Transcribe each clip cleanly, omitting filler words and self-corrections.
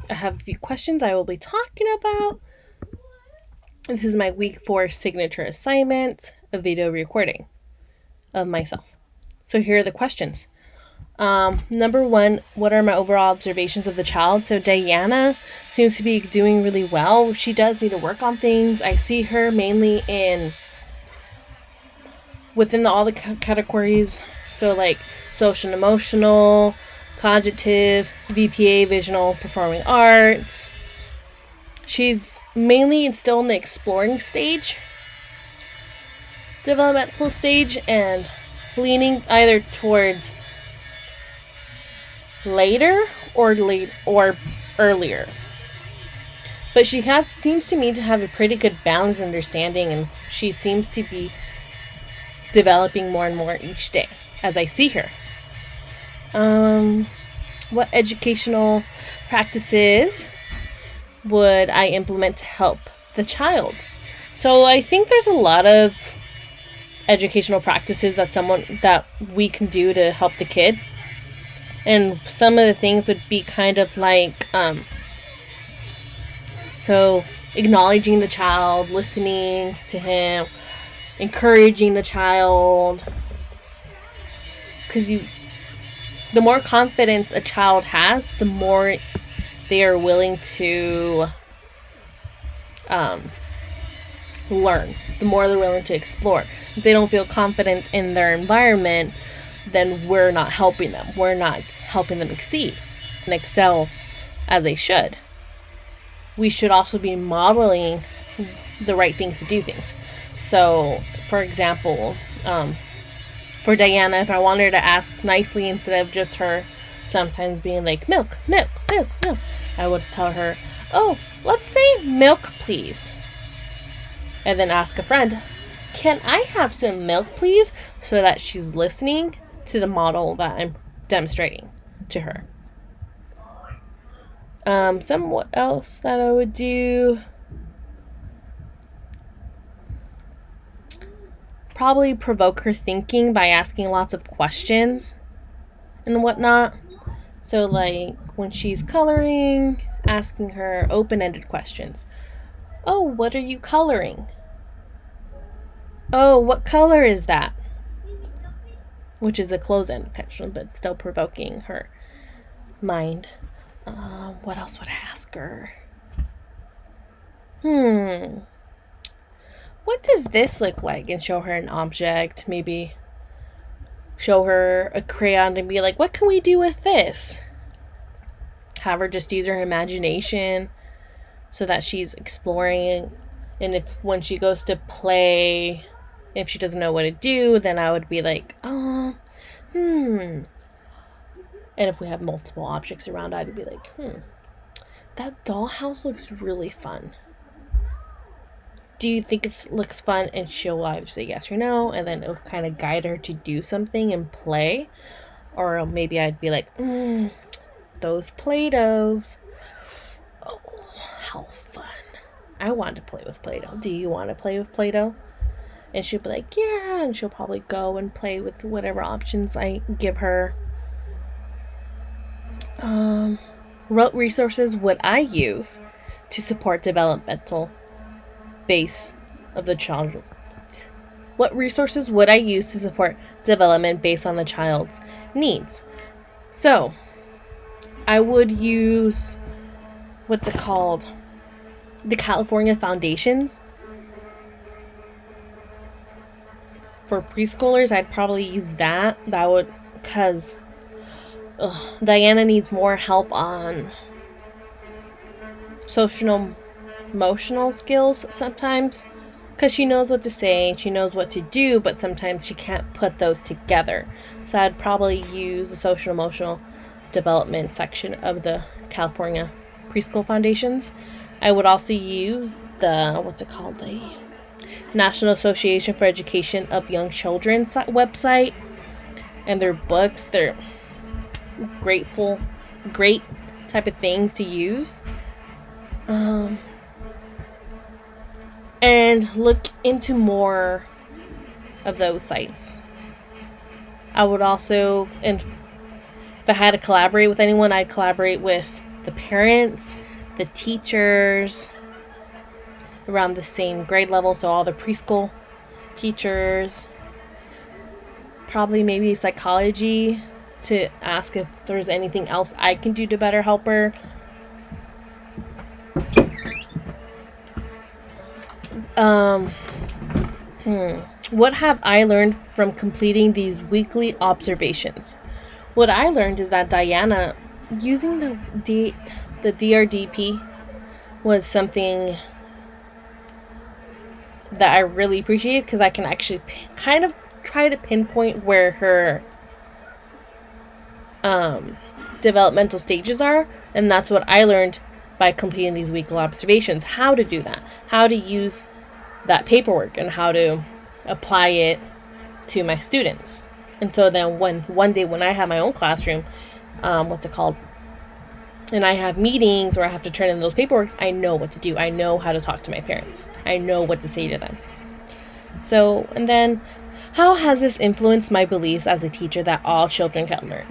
I have a few questions I will be talking about. This is my week 4 signature assignment, a video recording of myself. So here are the questions. Number 1, what are my overall observations of the child? So Diana seems to be doing really well. She does need to work on things. I see her mainly within all the categories. So like social and emotional, cognitive, VPA, visual, performing arts. She's mainly still in the exploring stage, developmental stage, and leaning either towards later or earlier. But she seems to me to have a pretty good balanced understanding, and she seems to be developing more and more each day as I see her. What educational practices would I implement to help the child? So I think there's a lot of educational practices that we can do to help the kid. And some of the things would be kind of like so acknowledging the child, listening to him, encouraging the child. Because the more confidence a child has, the more they are willing to learn, the more they're willing to explore. If they don't feel confident in their environment, then we're not helping them. We're not helping them exceed and excel as they should. We should also be modeling the right things to do things. So, for example, for Diana, if I want her to ask nicely instead of just her sometimes being like, milk, milk, milk, milk, I would tell her, oh, let's say milk, please. And then ask a friend, can I have some milk, please? So that she's listening to the model that I'm demonstrating to her. What else that I would do? Probably provoke her thinking by asking lots of questions and whatnot. So like when she's coloring, asking her open-ended questions. Oh, what are you coloring? Oh, what color is that? Which is a closed-ended question, but still provoking her mind. What else would I ask her? What does this look like? And show her an object. Maybe show her a crayon and be like, what can we do with this? Have her just use her imagination so that she's exploring. And when she goes to play, if she doesn't know what to do, then I would be like, And if we have multiple objects around, I'd be like, that dollhouse looks really fun. Do you think it looks fun? And she'll either say yes or no, and then it'll kind of guide her to do something and play. Or maybe I'd be like, those Play-Dohs. Oh, how fun. I want to play with Play-Doh. Do you want to play with Play-Doh? And she'll be like, yeah, and she'll probably go and play with whatever options I give her. What resources would I use to support developmental base of the child? What resources would I use to support development based on the child's needs? So, I would use, what's it called? The California Foundations. For preschoolers, I'd probably use that. That would, because Diana needs more help on social emotional skills sometimes, because she knows what to say, she knows what to do, but sometimes she can't put those together. So I'd probably use the social emotional development section of the California Preschool Foundations. I would also use the National Association for Education of Young Children's website and their books. They're great type of things to use. And look into more of those sites. I would also, and if I had to collaborate with anyone, I'd collaborate with the parents, the teachers around the same grade level, so all the preschool teachers, probably maybe psychology, to ask if there's anything else I can do to better help her. What have I learned from completing these weekly observations? What I learned is that Diana, using the DRDP was something that I really appreciated, because I can actually kind of try to pinpoint where her developmental stages are, and that's what I learned by completing these weekly observations, how to do that, how to use that paperwork, and how to apply it to my students. And so then one day when I have my own classroom, and I have meetings where I have to turn in those paperworks, I know what to do. I know how to talk to my parents. I know what to say to them. So, and then, how has this influenced my beliefs as a teacher that all children can learn?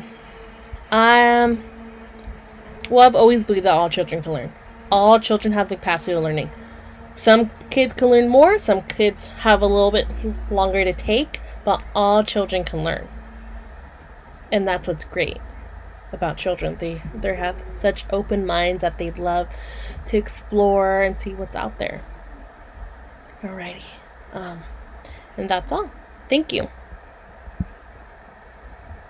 Well, I've always believed that all children can learn. All children have the capacity of learning. Some kids can learn more, some kids have a little bit longer to take, but all children can learn. And that's what's great about children. They have such open minds that they love to explore and see what's out there. Alrighty. And that's all. Thank you.